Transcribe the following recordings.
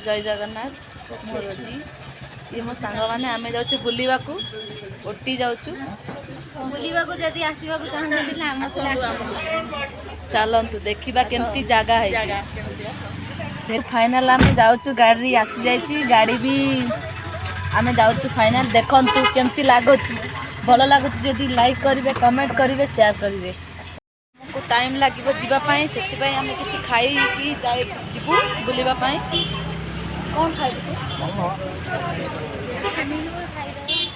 जय जगन्नाथ मो रोजी ये मो सांग मैंने आम जाऊँ बुलवा ओटी जाऊँ चलतु देखा केमती जगह है फाइनाल आम जाऊँ गाड़ी आसी जाइए गाड़ी भी आम जाऊँ फाइनाल देखु केमती लगुच भल लगुच जदि लाइक करेंगे कमेंट करेंगे शेयर करेंगे को टाइम लगे जावाई से आम किसी खाई जीवु बुलवाई कौन खाइबु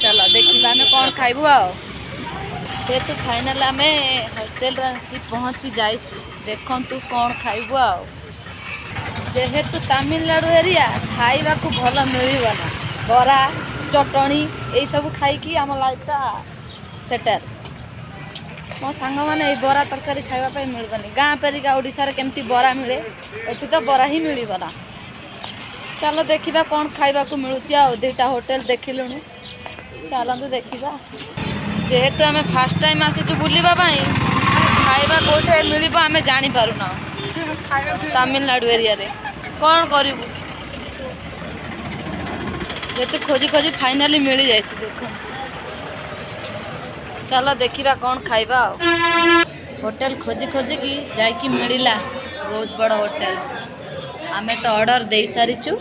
चलो देखा आम कौन खाइबु जेहेतु फाइनाल आम होटेल आसी पहुँची जाइए देखु कौन खाइबु जेहेतु तमिलनाडु एरिया खाइबा को भल मिलना बरा चटणी यही सब खाई आम लाइफटा सेटल मो सांग मैंने बरा तरकारी खावाई मिलबनी गाँ पेरिका ओडिशा रे केमती बरा मिले ये तो बरा ही मिलना चलो देखा कौन खाइबा को मिलूँ दुईटा होटेल देखिलु चलतु देखा जेहेतु आम फास्ट टाइम आसीचु बुलवाई खाइबा कौटे मिल आम जापारूना तमिलनाडु एरिया रे कौन करूँ जेहेतु खोजी खोजी फाइनाली मिल जाए देख चलो देखा कौन खाइबा होटेल खोजी खोजी की जाकि मिलला बहुत बड़ होटेल आम तो ऑर्डर दे सारीचु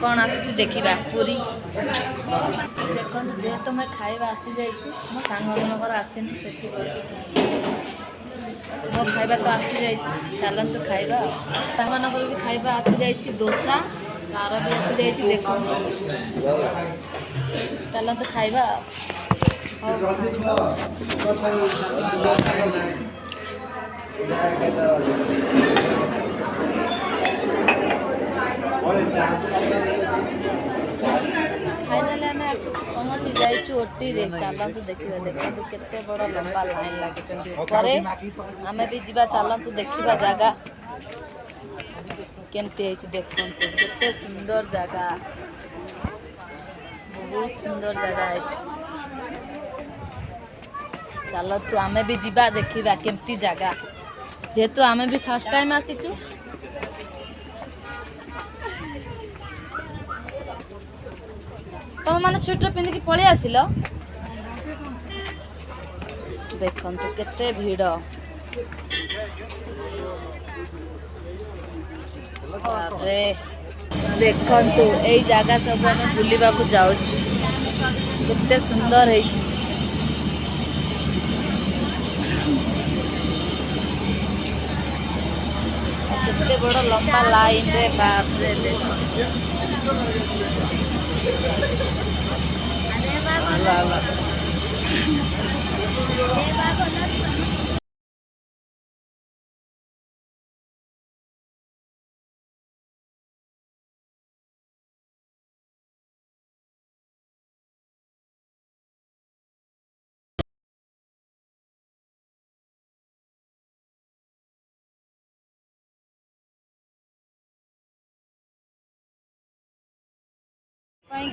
कौन आसुची देखा पूरी देखो जेहेतु मैं खाइबा आसी जाइए मो सांग मनकर आसनी से मो खाइबा तो आसी जाइए चलतु खाइबा सांग भी खाइबा आसी जाइए डोसा तार भी आसी जाइए देखो चलतु खाइबा फाइनाल आम पहुँची जाइए ओटी रे चलतु देखा देखो केते बड़ लंबा लाइन लगे आम भी जा चलतु देखा जगह केमती देखते केते सुंदर जगह बहुत सुंदर जगह है चलतु आम भी जा देखा केमती जगह जेहेतु आम भी फास्ट टाइम आसीचु तुम मैंने स्वेटर पिंधिकी पलि आसिल देखु केते भीड़ देखु यही जगह सब आम बुलवा जाऊँ केते सुंदर है केते बड़ लंबा लाइन रे बाप रे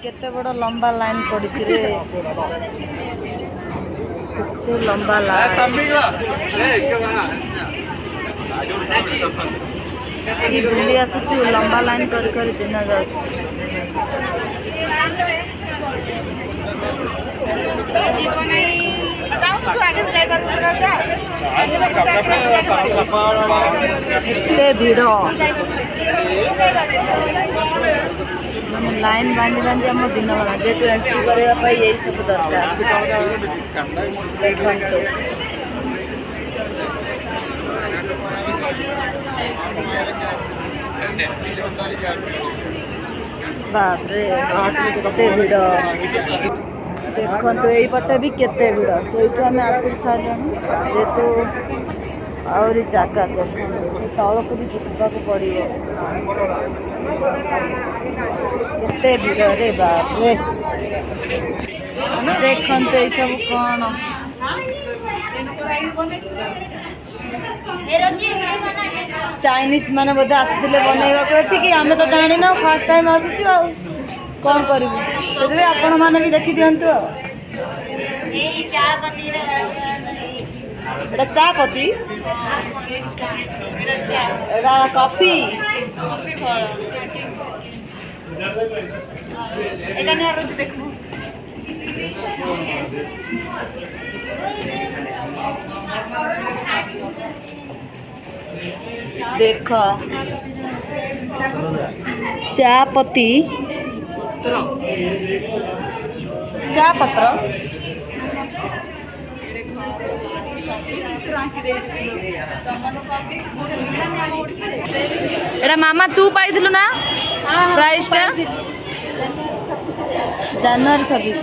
केते बड़ लंबा लाइन पड़ी रे केते लंबा लाइन बुली आसुचु लंबा लाइन कर दिन जाऊँ भीड़ लाइन बांधी बांधी आम दिन गला जेहेतु एंट्री करने यही सब दरकार बाप रे केते भीड़ देखो यही पटे भी केते भीड़ से आम आसी सारे जेहेतु आहरी जगह देखो तौल को भी जावाक पड़ो केते भीड़ रे बाप रे देखो ये सब कौन चाइनीज माने बोधे आसते बनइबा को आम तो जानी ना फास्ट टाइम आसीचु कौन करूँ से आपण मैंने भी देखी दिंतु चा पति कॉफी देख चा पत्ती चा पत्र एटा मामा तू पाइथिलु ना प्राइस टा जनवरी 26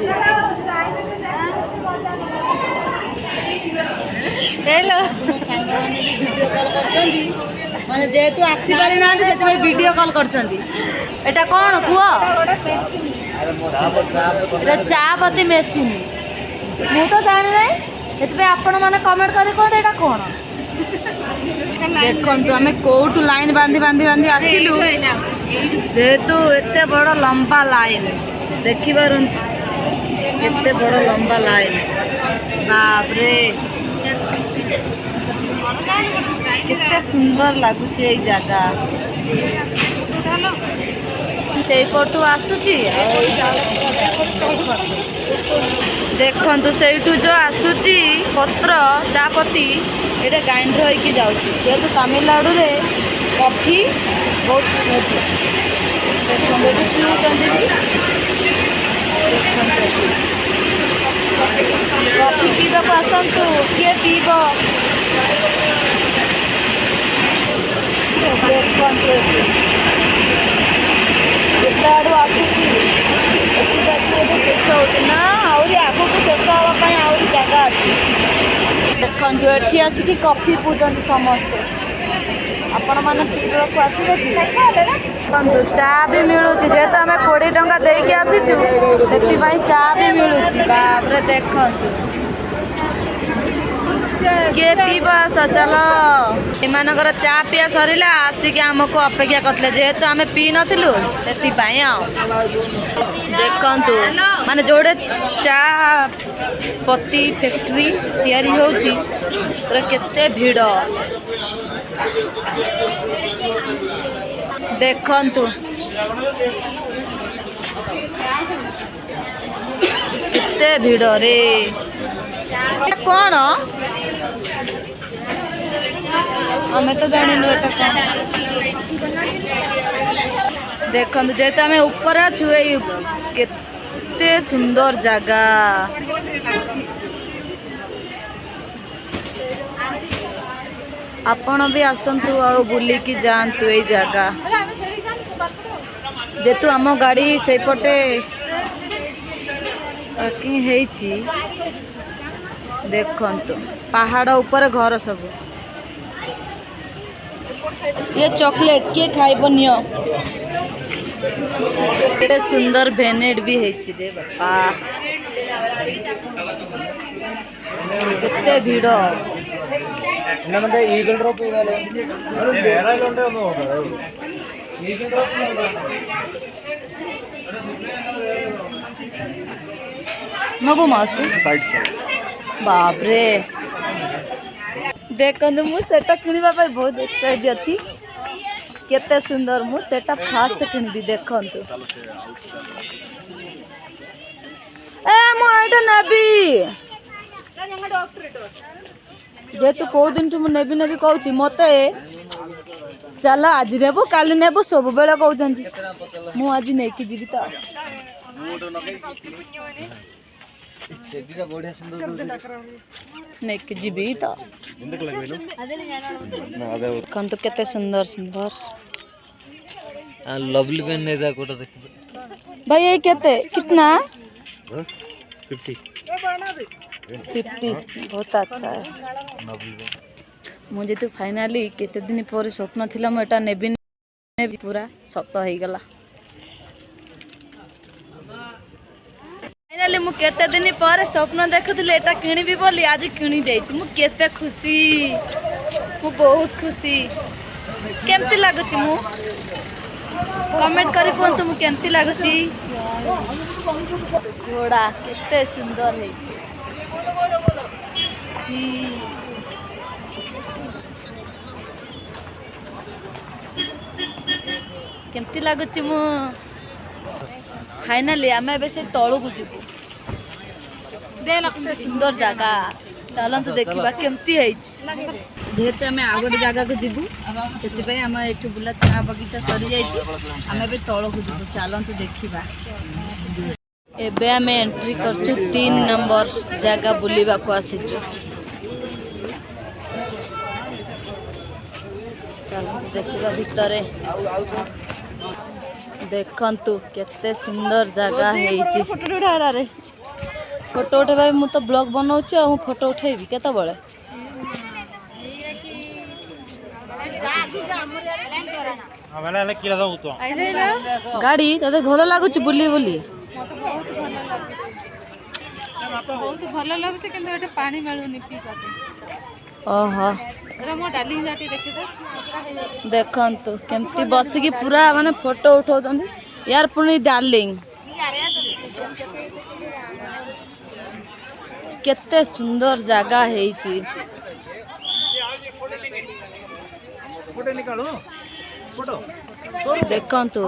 हेलो मो सांग माने भी वीडियो कॉल करछंदी माने जेतु आसी पारि ना से वीडियो कॉल करछंदी एटा कोन कुआ एटा चा पत्ती मेसिन मु तो जानि नै एतबे आपण माने कमेंट करी कोन एटा कोन देखंतु आमे कोठु लाइन बांधी बांधी बांधी आसिलु जेतु एते बड़ लंबा लाइन देखि बारन केते बड़ लंबा लाइन बाप रे केते सुंदर लागुची ए जागा से पटु आसुची देखंतु सेठू जो आसुची पत्र चापत्ती एटा ग्राइंडर होइकी जाउची जेतु तमिलनाडु रे कॉफी बहुत देखंतु पिउचंदी कॉफी पीवा को आसंतु किए पीब देखंतु केते आडू आसुची एति देखिए शेष होती ना आहरी आगक शेष हाँपाई आहरी जगह अच्छी देखते एटी आसिक कॉफी पीउंट समस्ते आपण मैंने पीवा को आसवे देखो चा भी मिलूँ जेहेतु आम 20 टंका देकी आसीचु से चा भी मिलूँ बापरे देखु किए पीब आस चल एमानकर चा पिया सरला आसिक आमको अपेक्षा करते जेहेतु आम पी नथिलु से देखंतु माने जोड़े चा पत्ती फैक्ट्री तैयारी होची पूरा केते भीड़ देखंतु केते भीड़ रे कौन हमें तो जानिनु एटा कौन देखंतु जेते आमे ऊपर अछु केते सुंदर जगह आपण भी आसंतु आ बुलिकी जानतु ए जगह जेतु आम गाड़ी से पटे पार्किंग हेची देखंतु पहाड़ ऊपर घर सब ये चॉकलेट किए खाइबनियो केते सुंदर भेनेट भी हेची रे बापा केते भीड़ ഈഗിൾ ഡ്രോപ്പ് ചെയ്താലോ വേറെ ഉണ്ടോ ഒന്ന് നോക്കാം ഈഗിൾ ഡ്രോപ്പ് नबो मासी साइड से बाप रे देखंतु मु सेटा किनिबा पाई बहुत एक्साइट अछि केते सुंदर मु सेटा फास्ट किनिबी देखंतु ए मु एटा नेबी जेतु को दिन तुम नेबी नेबी कहूची मते चल आज नेबू काली नेबू सब बेले कहउचंती मु आज नेकी जीवी त नेकी जीवी त कंतु केते सुंदर सुंदर लवली पेन नहीं था कोटा देख भाई ये केते कितना 50 बहुत अच्छा है मुझे तो फाइनाली केते दिन पर स्वप्न थिला मु एटा नेबी पूरा सत हो गला फाइनाली मु केते दिन पर स्वप्न देखुଥିଲି एटा किनिबी बोली आज किनी देछि मु केते खुशी मु बहुत खुशी केमती लागुछि मु कमेंट करी कोन तुम केमती लागुछि घोड़ा केते सुंदर है केमती लगुच मु फाइनाली आम ए से तलू को जीवु सुंदर जगह चलतु देखा केमती जेहेतु आम आ गए जगह को जीवु से आम ये बुला चा बगीचा सरी जाम ए तल को जीवु चलतु देखा एबे आम एंट्री करछु 3 नंबर जगह बुलवा को आसीचु देखा भितर देखंतु केते सुंदर जगह फोटो उठेबा मु तो ब्लॉग बनाऊँ आ फोटो उठेबी केते बळे गाड़ी तते भल लगुच बुली बुली बहुत भल लगुच कि पानी मिलूनी ओहो देखंतु केमती बसिकी पूरा माने फोटो उठाउछन्ती यार पुणी डार्लिंग केते सुंदर जगह हेची देखंतु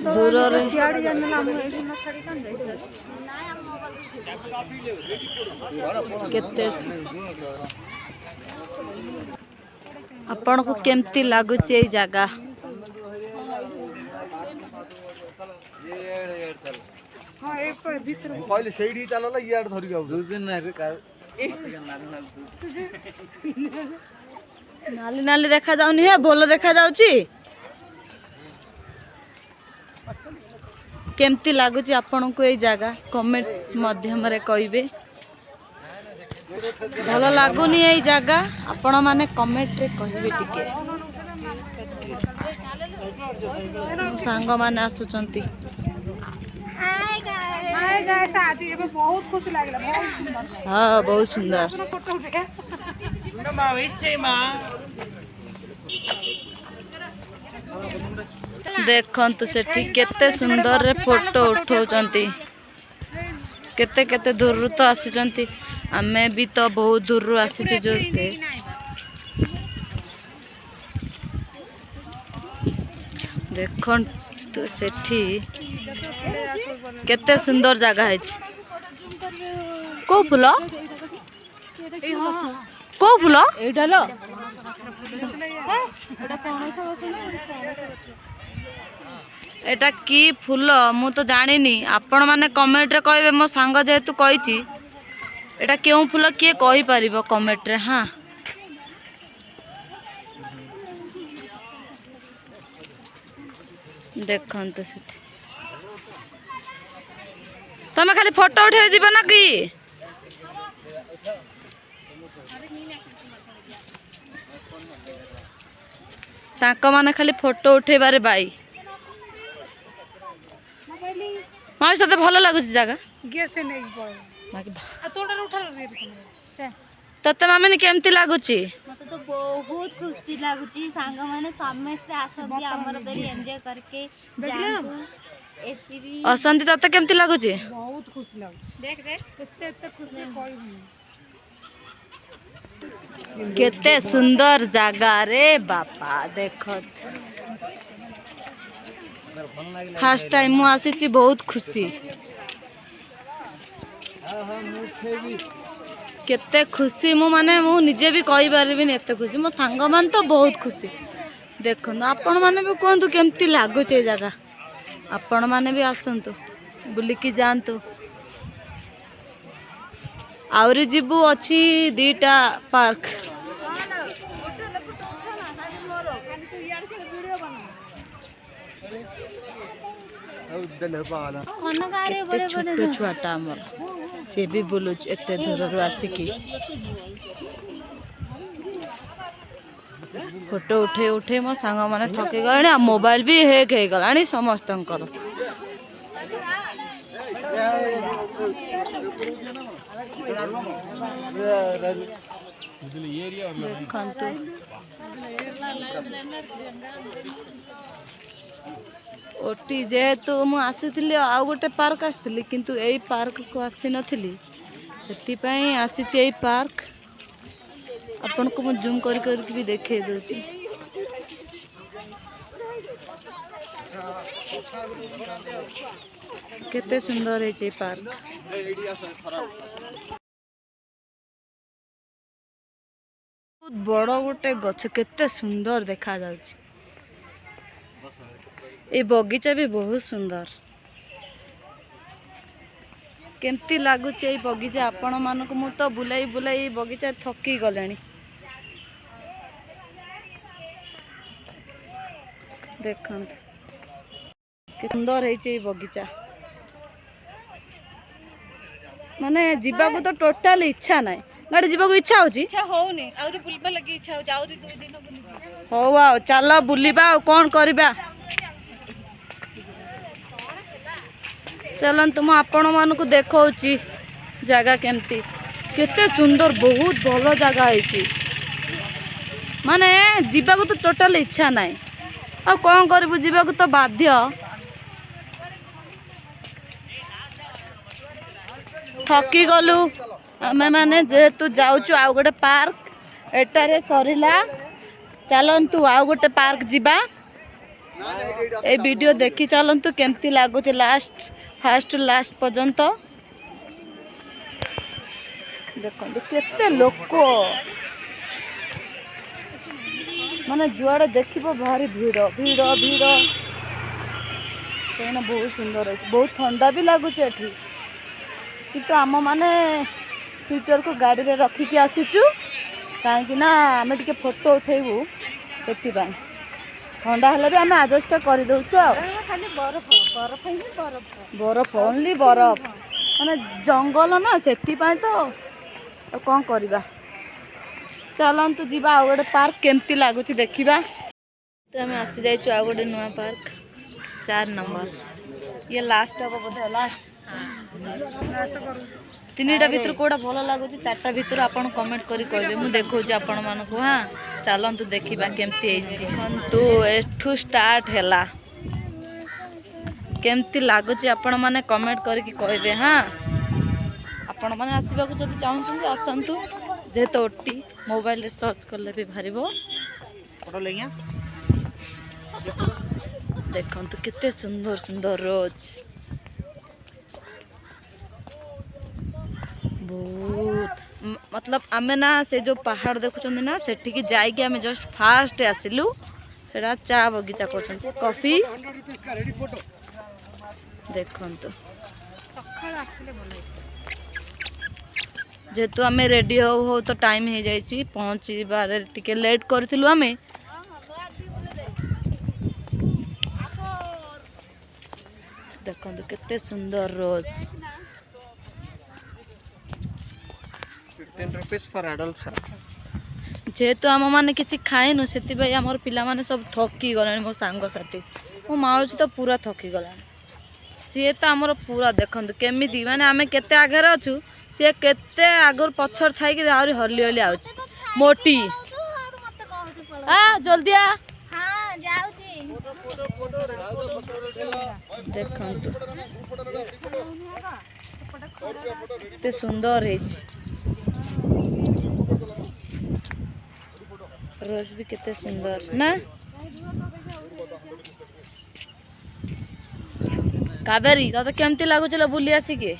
दूर रे केते आपण को केमती लागुच ए जगह पहले सेठी चलला यार धरि आउ दुदिन ना नाली नाली देखा जाउनी है भलो देखा जाउची केमती लागुच आपण को ए जगह कमेंट माध्यम रे कहिबे भल लागुनी ए जगह आपण माने कमेंट रे कहिबे टिके सांग माने आसुचंती हाय गाइस आज ये बहुत खुशी लागला बहुत सुंदर हां बहुत सुंदर फोटो उठे देखंतु सेठी केते सुंदर रे फोटो उठौचंती केते केते दूर तो आसीचंती आमे भी तो बहुत दूर आसीचे जोते देखंतु सेठी केते सुंदर जगह है को फूल को फूल एटा लो एटा की फूल मु तो जानिनी आपण माने कमेंट रे कहबे मो सांग जेहेतु कहिची एटा केउ फूल किए कहि परिबो कमेंट रे हां देखंतु सेठी तमे खाली फोटो उठे जीव ना कि ताको माने खाली फोटो उठेबारे बाई मां सते भलो लागुच जगह गेसे नहीं पड़ बाकी आ तोडा उठा रे देखो तते मामे केमती लागुची मते तो बहुत खुशी लागुची सांग माने समस्त आसंती हमर बेरी एन्जॉय करके जातु एतिबी असंती तते केमती लागुची बहुत खुशी लागु देख देख कितने इतने खुशी कोई केते सुंदर जगह रे बापा देखत फर्स्ट टाइम मु आसीची बहुत खुशी केते खुशी मु माने मु निजे भी कहि पारिबिन एते खुशी मो संग मान तो बहुत खुशी देखो आपण माने भी कोंतु केमती लागु छे जगह आपण माने भी आसंतु बुली की जानतु आउरी जीबू अछि दीटा पार्क केते छोटो छुआटा हमर से भी बोलु एते दूर आसिकी फोटो उठे उठे मो सांग माने थके गलानी आ मोबाइल भी हैक हे गलानी समस्तंकर देखंतु ओटी जेहेतु मु आसी आ गोटे पार्क आसती किंतु यही पार्क को आसी नथिली से आसी यही पार्क आपन को मु जूम कर भी देखे दोची केते सुंदर है पार्क। बहुत बड़ गोटे गछ केते सुंदर देखा जाउछि। ए बगीचा भी बहुत सुंदर। केमती लगुच बगीचा आपण मानक मु तो बुलाई बुलाई बगीचा थकी गलेनी। देखंत के सुंदर है बगीचा माने जीवाको तो टोटाल इच्छा ना गाड़ी जीवाको इच्छा होची इच्छा होउनी आउरी बुलबा लगी इच्छा हो आउरी 2 दिन बुलबा हो आ चलो बुलिबा आ कोन करबा चलन तुम आपण मानक देखौची जगह केमती केते सुंदर बहुत भलो जगह है माने जीवाको तो टोटाल इच्छा ना आ कौन करू जीवाको तो बाध्य थकी गलु आमे माने जेहेतु जाऊचु आउ गोटे पार्क एटारे सरिला चलंतु आउ गोटे पार्क जीवा ए वीडियो देखी चलंतु केमती लागुचे लास्ट फास्ट टू लास्ट पर्यंत देखो केते लोक माने जुआड़े देखिबो भारी भीड़ भीड़ भीड़ कहीं बहुत सुंदर है बहुत ठंडा भी लगुच एठी किंतु आम माने स्वेटर को गाड़ी रे रखिकी आसीचु कहीं ना आम टे फोटो उठेबू से ठंडा हेल्ले भी आम आडजस्ट कर दौचु खाली बरफ बरफ ही बरफ बरफ ओनली बरफ माने जंगल ना से तो कौन करवा चलतु जीवा आउ गोटे पार्क केमती लगुच देखा तो आम आसी जाइए आउ गोटे नुआ पार्क 4 नंबर ये लास्ट हम बोधे लास्ट 3टा भितर कोड़ा भल लगुच 4टा भितर आपन कमेंट करी कहबे मु देखौछि आपन मानको। हां चलंतु देखिबा केमती हेछि तो एठू स्टार्ट हैला केमती लगुच आपन माने कमेंट करी कहबे। हां आपण माने आसीबा को जदी चाहंतु आसंतु जेतो ओटी मोबाइल रे सर्च करले भी भारिबो फोटो लेया देखंतु कितने सुंदर सुंदर रोज बहुत मतलब आमे ना से जो पहाड़ देखुचंदी ना सेठी की जाई के आमे जस्ट फास्ट आसिलु सेडा चा बगीचा करछन कॉफी देखंतु सखाळ आस्तिले भलो जेतु आमे रेडी हो तो टाइम हो जाइए पहुँचबार टिके लेट करथिलु आमे देखंतु केते सुंदर रोज 15 रुपीस फॉर एडल्ट्स जेहेतु आम मैंने किसी खाएनु से आमर पिला माने सब थकी गले मो सांग साथी मो माउसी तो पूरा थकी गला सी तो आमर पूरा देखंतु केमिति माने आमे केते आगे अछु सी केते आगर पछर थाई कि आउरी हरली हरली आउची मोटी आ जल्दी आ हां जाउची देखंतु केते सुंदर है रोज भी केते सुंदर ना कावेरी तो केमती लगुच बुली आसिके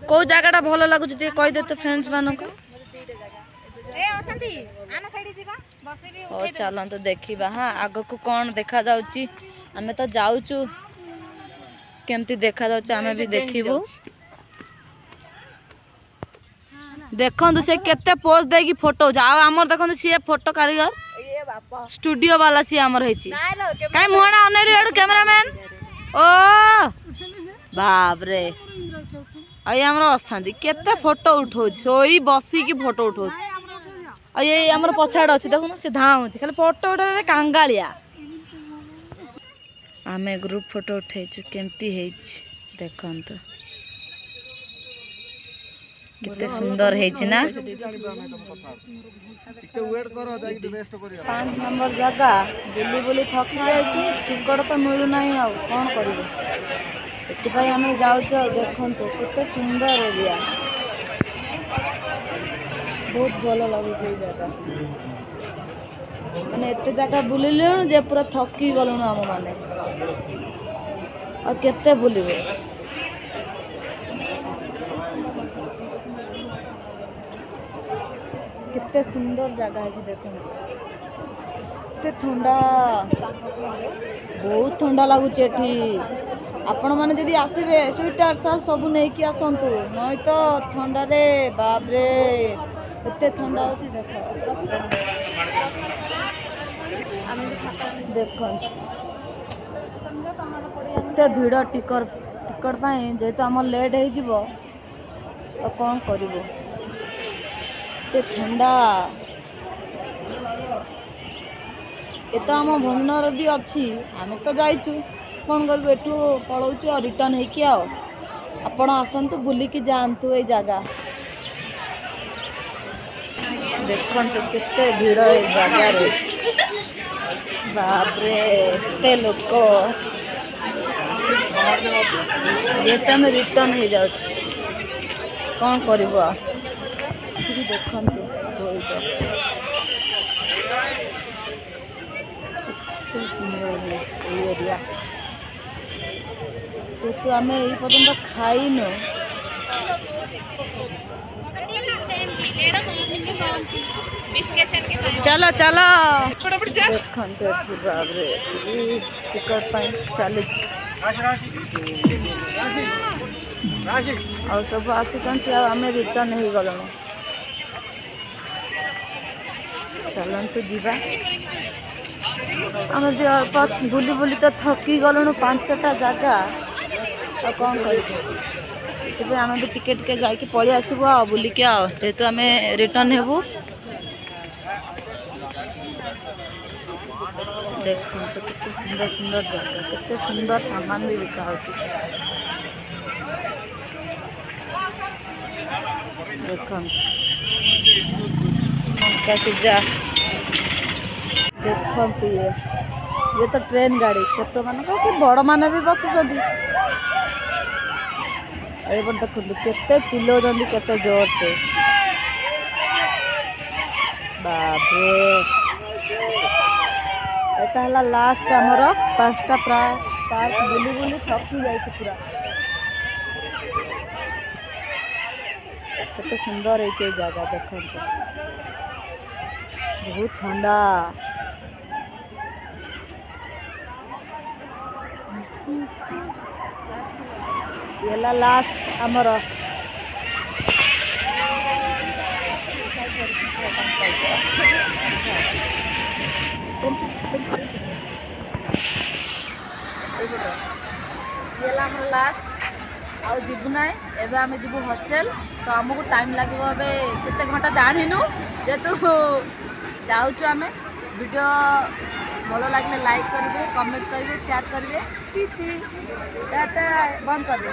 कौ जगह भल लगुच कही दे तो फ्रेंड्स मानक हो चलते देखा। हाँ आग को कौन देखा जाउची आमे तो जाऊचु केमती देखा जाउची आमे भी देखिबू देखंतु से केते पोज देगी फोटो जाओ आमर देखंतु सी फोटो कारीगर स्टूडियो वाला सी आमर हेची काई मोहना अनेरी एडु कैमरामैन ओ बाप रे आई हमर अछंदी केते फोटो उठो सोई बसी की फोटो उठो आई ये हमर पछाड़ अछि देखो से धाउ खाली फोटो उठे कांगालिया आमे ग्रुप फोटो उठेछु केमती हेछि देखंतु कितने सुंदर है ना 5 नंबर जगह बुली बुली थकी जाइए टिकट तो मिलू ना कौन करें से आम जाऊँ देखु केते सुंदर एरिया बहुत भल लगे जगह मैंने एत जगह बुलिलु जे पूरा थकी गलुण आम मैंने और केते बुलिबे केते सुंदर जगह है देखो केते ठंडा बहुत ठंडा लगुच आपण मैंने जदि आसबे स्वेटर साल सब नहीं कि आसतु नहीं तो ठंडा रे बाप रे एते ठंडा होची देखो एते भीड़ टिकट जेहेतु आम लेट हो कौन कर ठंडा ये तो आम भुवनर भी अच्छी आम तो जाइचु कौन करूँ एठू पलाऊँ और रिटर्न होकि आपण आसतु बुलिकी जातु ये जगह देखु केते भीड़ ये जगार बापरे एते लोक ये तो आम रिटर्न हो जाऊँ कौन कर देखु एरिया तो आम यही पर्यटन खाईनु चलो चलो देखते बाबरे टिकट चली आ सब आसुँच आम रिटर्न हो गलु चलतु जीवा आम भी अल्प बुली बुली तो थकी गलुणु 5टा जगह कौन कर आम भी टिके टिके जाकि पलि आसबू आ बुलिकी जेहेतु आम रिटर्न हेबू देखो तो कितने सुंदर सुंदर जगह कितने सुंदर सामान भी बिका होची देखो कैसे जा देखो ये तो ट्रेन गाड़ी छोट मान कि बड़ मान भी बसुँच देखो केते चिल्लाउछंती केते जोर से बापरे एटा हला लास्ट आमर 5टा पार्क बुली बुली थकी जाइए पूरा केते सुंदर है जगह देखो बहुत ठंडा ये लास्ट आमर ये लास्ट आउ जीवु ना एबे आमे जीवु हॉस्टल तो आमको टाइम लगे केते घंटा जानिनु जेतु जाऊँ आमे वीडियो भल लगे लाइक करेंगे कमेंट करेंगे शेयर करेंगे टाटा बंद कर दे।